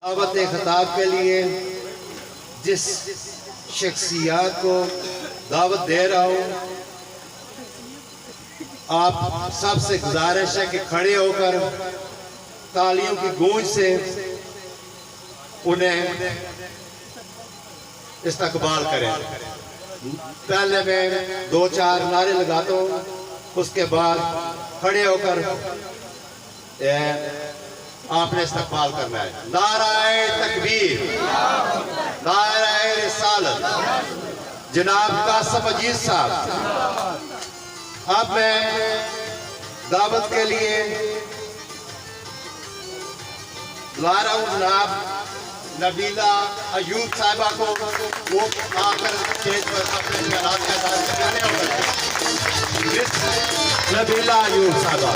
दावत खिताब के लिए जिस शख्सियत को दावत दे रहा हूँ, आप सबसे गुजारिश है कि खड़े होकर तालियों की गूंज से उन्हें इस्तकबाल करें। पहले मैं 2-4 नारे लगाता हूँ, उसके बाद खड़े होकर आपने इस्तकबाल करना है। नाराए तकबीर, नाराए रिसालत, जनाब कासिम मजीद साहब। अब मैं दावत के लिए ला रहा हूँ जनाब नबीला अयूब साहिबा को, वो आकर स्टेज पर अपने ख्यालात का इज़हार करने। नबीला अयूब साहिबा।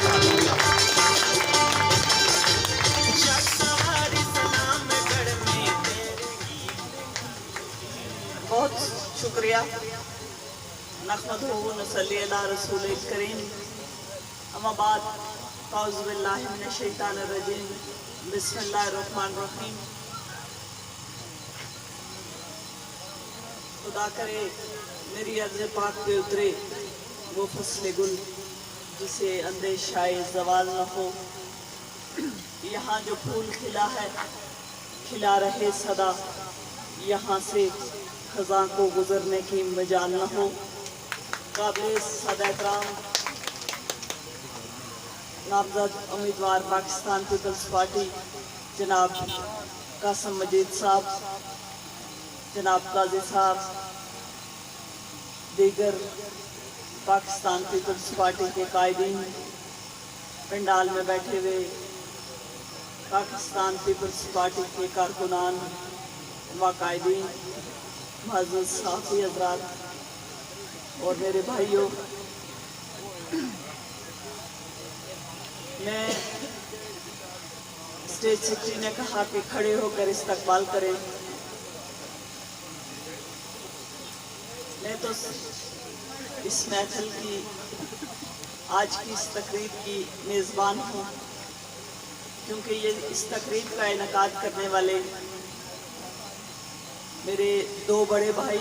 बहुत शुक्रिया। नहमदुहु नसल्ली अला रसूल करीम। अम्मा बाद औज़ु बिल्लाहि मिनश शैतानिर रजीम। बिस्मिल्लाहिर रहमानिर रहीम। खुदा करे मेरी अर्ज़ पाक पे उतरे वो फसले गुल जिसे अंदेशाए ज़वाल न हो। यहाँ जो फूल खिला है खिला रहे सदा, यहाँ से खज़ां को गुजरने की मजाल न हो। काबिल सदाएहतराम नामजद उम्मीदवार पाकिस्तान पीपल्स पार्टी जनाब कासिम मजीद साहब, जनाब काजी साहब, दीगर पाकिस्तान पीपल्स पार्टी के कायदीन, पंडाल में बैठे हुए पाकिस्तान पीपल्स पार्टी के कारकुनान व कायदीन, मुअज़्ज़ज़ साफ़ी हज़रात और मेरे भाइयों, मैं स्टेज सेक्रेटरी ने कहा कि खड़े होकर इस्तकबाल करें। मैं तो इस महफिल की आज की इस तकरीब की मेज़बान हूँ, क्योंकि ये इस तकरीब का इनेकाद करने वाले मेरे 2 बड़े भाई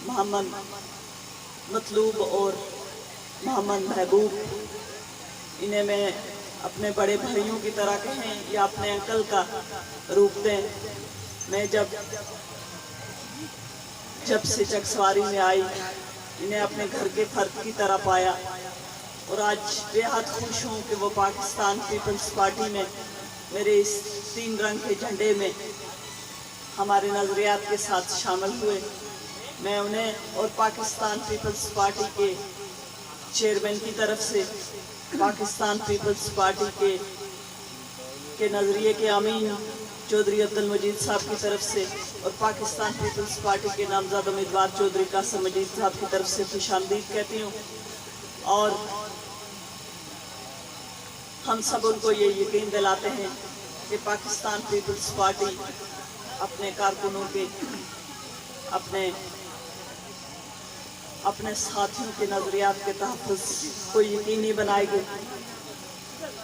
मोहम्मद मतलूब और मोहम्मद महबूब, इन्हें मैं अपने बड़े भाइयों की तरह कहें या अपने अंकल का रूप दें। मैं जब से चकसवारी में आई इन्हें अपने घर के फर्द की तरह पाया और आज बेहद खुश हूँ कि वो पाकिस्तान पीपल्स पार्टी में मेरे इस 3 रंग के झंडे में हमारे नज़रियात के साथ शामिल हुए। मैं उन्हें और पाकिस्तान पीपल्स पार्टी के चेयरमैन की तरफ से, पाकिस्तान पीपल्स पार्टी के नज़रिए के अमीन चौधरी अब्दुल मजीद साहब की तरफ से और पाकिस्तान पीपल्स पार्टी के नामज़द उम्मीदवार चौधरी कासिम मजीद साहब की तरफ से खुशामदीद कहती हूँ। और हम सब उनको ये यकीन दिलाते हैं कि पाकिस्तान पीपल्स पार्टी अपने कारकुनों के, अपने साथियों के नज़रियात के तहफ़्फ़ुज़ को यकीनी बनाएगी।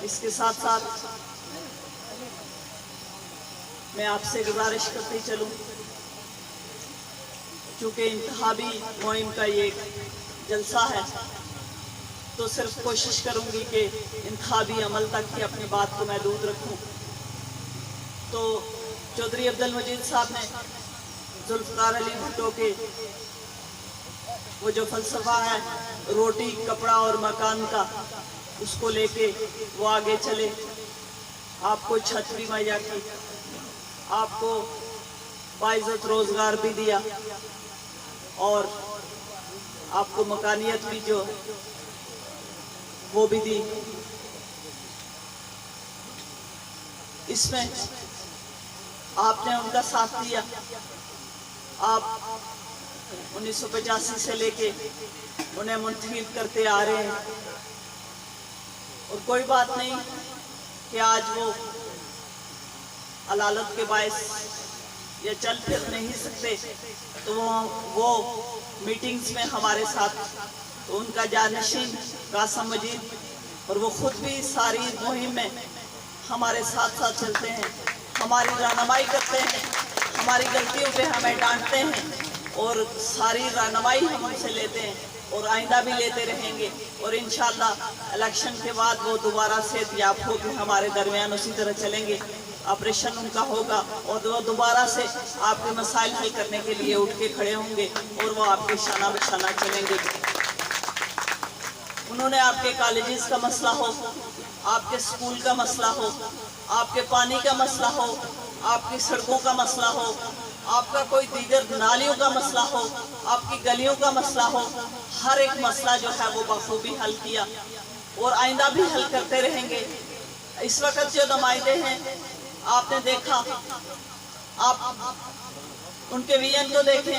इसके साथ साथ मैं आपसे गुजारिश करती चलूँ, चूँकि इंतखाबी मुहिम का ये जलसा है, तो सिर्फ कोशिश करूँगी कि इंतखाबी अमल तक ही अपनी बात को महदूद रखूँ। तो चौधरी अब्दुल मजीद साहब ने जुल्फ़िकार अली भुट्टो के वो जो फ़लसफ़ा है रोटी कपड़ा और मकान का, उसको लेके वो आगे चले। आपको छत भी मुहैया की, आपको बाइज़्ज़त रोज़गार भी दिया और आपको मकानियत भी जो वो भी दी। इसमें आपने उनका साथ दिया। आप 1985 से लेके उन्हें मुंतखब करते आ रहे हैं और कोई बात नहीं कि आज वो अलालत के बायस या चल फिर नहीं सकते, तो वो मीटिंग्स में हमारे साथ, तो उनका जानशीन कासिम मजीद और वो खुद भी सारी मुहिम में हमारे साथ साथ चलते हैं, हमारी रहनुमाई करते हैं, हमारी गलतियों पे हमें डांटते हैं और सारी रहनुमाई हम उनसे लेते हैं और आइंदा भी लेते रहेंगे। और इंशाल्लाह इलेक्शन के बाद वो दोबारा सेहतयाब होकर हमारे दरमियान उसी तरह चलेंगे। ऑपरेशन उनका होगा और वो दोबारा से आपके मसाइल हल करने के लिए उठ के खड़े होंगे और वो आपके शाना बशाना चलेंगे। उन्होंने आपके कॉलेजेस का मसला हो, आपके स्कूल का मसला हो, आपके पानी का मसला हो, आपकी सड़कों का मसला हो, आपका कोई दीगर नालियों का मसला हो, आपकी गलियों का मसला हो, हर एक मसला जो है वो बखूबी हल किया और आइंदा भी हल करते रहेंगे। इस वक्त जो नुमाइंदे हैं आपने देखा, आप उनके वीएन को देखें,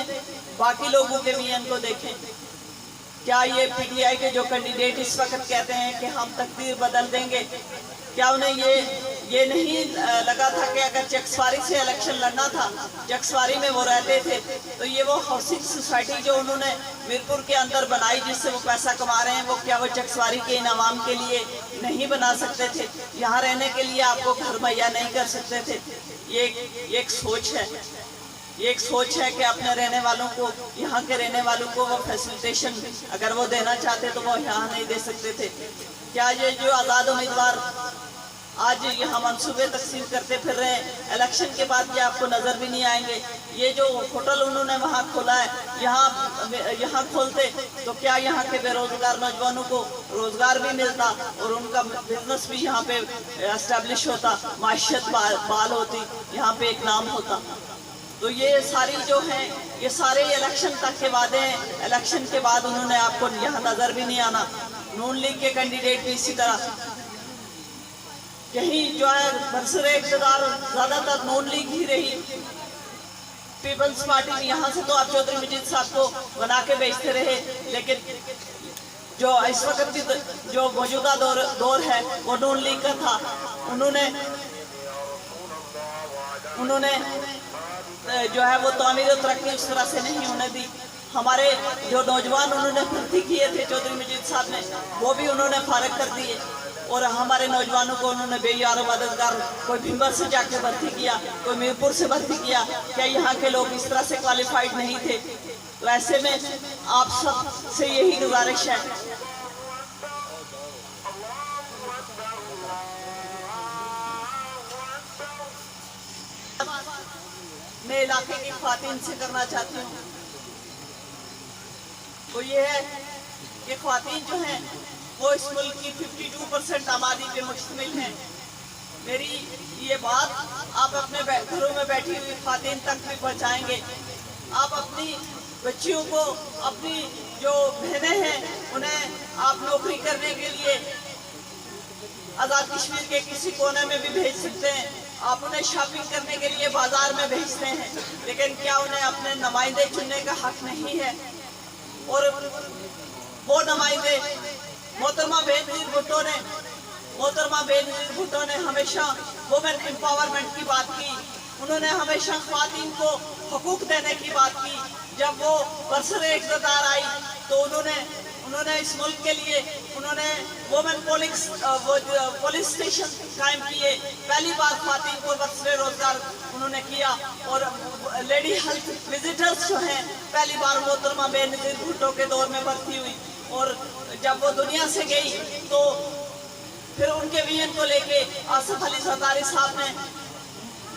बाकी लोगों के वीएन को देखें। क्या ये पीटीआई के जो कैंडिडेट इस वक्त कहते हैं कि हम तकदीर बदल देंगे, क्या उन्हें ये नहीं लगा था कि अगर चकसवारी से इलेक्शन लड़ना था, चकसवारी में वो रहते थे, तो ये वो हाउसिंग सोसाइटी जो उन्होंने मीरपुर के अंदर बनाई जिससे वो पैसा कमा रहे हैं, वो क्या वो चकसवारी के इन आवाम के लिए नहीं बना सकते थे? यहाँ रहने के लिए आपको घर मुहैया नहीं कर सकते थे? ये एक सोच है, ये एक सोच है कि अपने रहने वालों को, यहाँ के रहने वालों को वो फैसिलिटेशन अगर वो देना चाहते तो वो यहाँ नहीं दे सकते थे। क्या ये जो आज़ाद उम्मीदवार आज यहाँ मंसूबे तकसीम करते फिर रहे हैं, इलेक्शन के बाद ये आपको नज़र भी नहीं आएंगे? ये जो होटल उन्होंने वहाँ खोला है, यहाँ खोलते तो क्या यहाँ के बेरोजगार नौजवानों को रोजगार भी मिलता और उनका बिजनेस भी यहाँ पे एस्टेब्लिश होता, माशियत बाल होती, यहाँ पे एक नाम होता। तो ये सारी जो हैं, ये सारे इलेक्शन तक के वादे हैं। इलेक्शन के बाद उन्होंने आपको यहाँ नजर भी नहीं आना। नून लीग के कैंडिडेट भी इसी तरह, यही जो है बरसरे इक़्तिदार ज्यादातर नून लीग ही रही। पीपल्स पार्टी में यहाँ से तो आप चौधरी मजीद साहब को बना के भेजते रहे, लेकिन जो इस वक्त की जो मौजूदा दौर है वो नून लीग का था। उन्होंने जो है वो तामीर और तरक्की उस तरह से नहीं होने दी। हमारे जो नौजवान उन्होंने भर्ती किए थे चौधरी मजीद साहब ने, वो भी उन्होंने फारग कर दिए और हमारे नौजवानों को उन्होंने बेयार मददगार, कोई भिंबर से जाके भर्ती किया, कोई मीरपुर से भर्ती किया। क्या यहाँ के लोग इस तरह से क्वालिफाइड नहीं थे? तो ऐसे में आप सब से यही गुजारिश है, मैं इलाके की ख्वातीन से करना चाहती हूँ, वो ये है कि ख्वातीन जो हैं वो इस मुल्क की 52% आबादी पे मुश्तमिल हैं। मेरी ये बात आप अपने घरों में बैठी हुई ख्वातीन तक भी पहुँचाएंगे। आप अपनी बच्चियों को, अपनी जो बहनें हैं उन्हें आप नौकरी करने के लिए आज़ाद कश्मीर के किसी कोने में भी भेज सकते हैं। आप उन्हें शॉपिंग करने के लिए बाजार में भेजते हैं, लेकिन क्या उन्हें अपने नुमाइंदे चुनने का हक नहीं है? और वो नुमाइंदे मोहतरमा बेनज़ीर भुट्टो ने हमेशा वुमेन एम्पावरमेंट की बात की। उन्होंने हमेशा ख्वातीन को हकूक देने की बात की। जब वो बरसरे इक़्तिदार आई तो उन्होंने इस मुल्क के लिए उन्होंने वुमेन पुलिस स्टेशन कायम किए। पहली बार ख्वातीन को बरसरे रोजगार उन्होंने किया और लेडी हेल्थ विजिटर्स जो हैं पहली बार मोहतरमा बेनज़ीर भुट्टो के दौर में भर्ती हुई। और जब वो दुनिया से गई तो फिर उनके वीएन को लेके आसिफ अली ज़रदारी साहब ने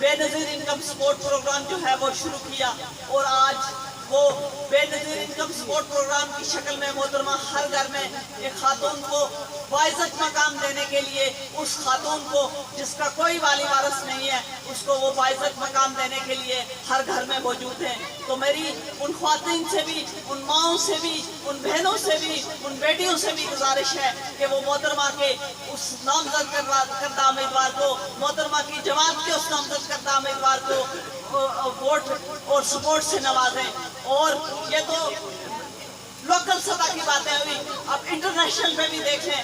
बेनज़ीर इनकम सपोर्ट प्रोग्राम जो है वो शुरू किया और आज वो बेनज़ीर इनकम सपोर्ट प्रोग्राम की शक्ल में मोहतरमा हर घर में एक खातून को बाइज़्ज़त मकाम देने के लिए, उस खातून को जिसका कोई वाली वारिस नहीं है उसको वो बाइज़्ज़त मकाम देने के लिए हर घर में मौजूद हैं। तो मेरी उन ख्वातीन से भी, उन माओं से भी, उन बहनों से भी, उन बेटियों से भी गुजारिश है कि वो मोहतरमा के उस नामजद करदा उम्मीदवार को, मोहतरमा की जमात के उस नामजद करदा उम्मीदवार को वोट और सपोर्ट से नवाजें। और ये तो लोकल सतह की बातें हुई, अब इंटरनेशनल में भी देखें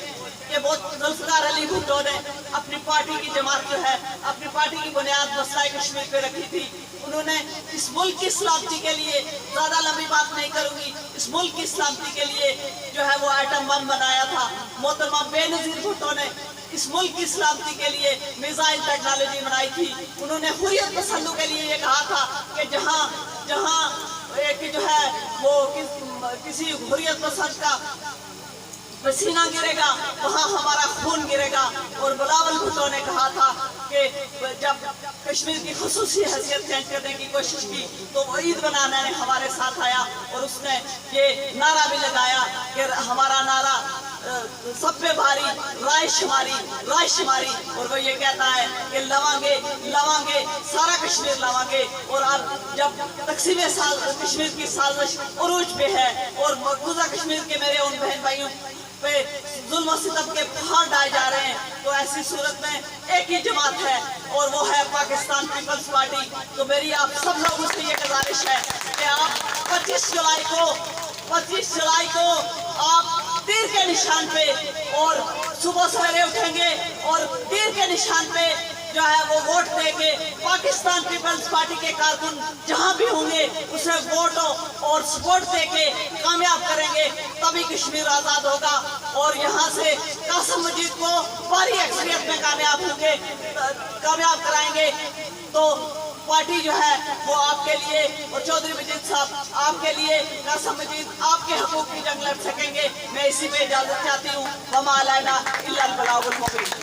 कि वो जुल्फ़िकार अली भुट्टो ने अपनी पार्टी की जमात जो है, अपनी पार्टी की बुनियाद मसला कश्मीर पे रखी थी। उन्होंने इस मुल्क की सलामती के लिए, ज़्यादा लंबी बात नहीं करूँगी, इस मुल्क की सलामती के लिए जो है वो एटम बम बनाया था। मोहतरमा बेनज़ीर भुट्टो ने इस मुल्क की सलामती के लिए मिसाइल टेक्नोलॉजी बनाई थी। उन्होंने हुर्रियत पसंदों के लिए ये कहा था कि जहां एक जो है वो किसी हुर्रियत पसंद का पसीना गिरेगा वहाँ हमारा खून गिरेगा। और बिलावल भुट्टो ने कहा था कि जब कश्मीर की खुसूसी हैसियत चेंज करने की कोशिश की तो वो ईद बनाने हमारे साथ आया और उसने ये नारा भी लगाया कि हमारा नारा सब पे भारी राय शुमारी। और वो ये कहता है कि लवांगे सारा कश्मीर लवांगे। और अब जब तकसीम कश्मीर की साजिश उरूज पे है और मकबूजा कश्मीर के मेरे उन बहन भाइयों पे जुल्म सितम के पहाड़ डाले जा रहे हैं, तो ऐसी सूरत में एक ही जमात है और वो है पाकिस्तान पीपल्स पार्टी। तो मेरी आप सब लोगों से ये गुजारिश है कि आप 25 जुलाई को आप तीर के निशान पे और सुबह सवेरे उठेंगे और तीर के निशान पे जो है वो वोट देके पाकिस्तान पीपल्स पार्टी के कारकुन जहां भी होंगे उसे वोट और सपोर्ट देके कामयाब करेंगे, तभी कश्मीर आजाद होगा। और यहाँ से कासिम मजीद को भारी अक्सरियत में कामयाब कराएंगे। तो पार्टी जो है वो आपके लिए और चौधरी मजीद साहब आपके लिए, कासिम मजीद आपके हकूक की जंग लड़ सकेंगे। मैं इसी पे इजाजत चाहती हूँ। वमा अलैना इल्ला अल बलागुल मुबीन।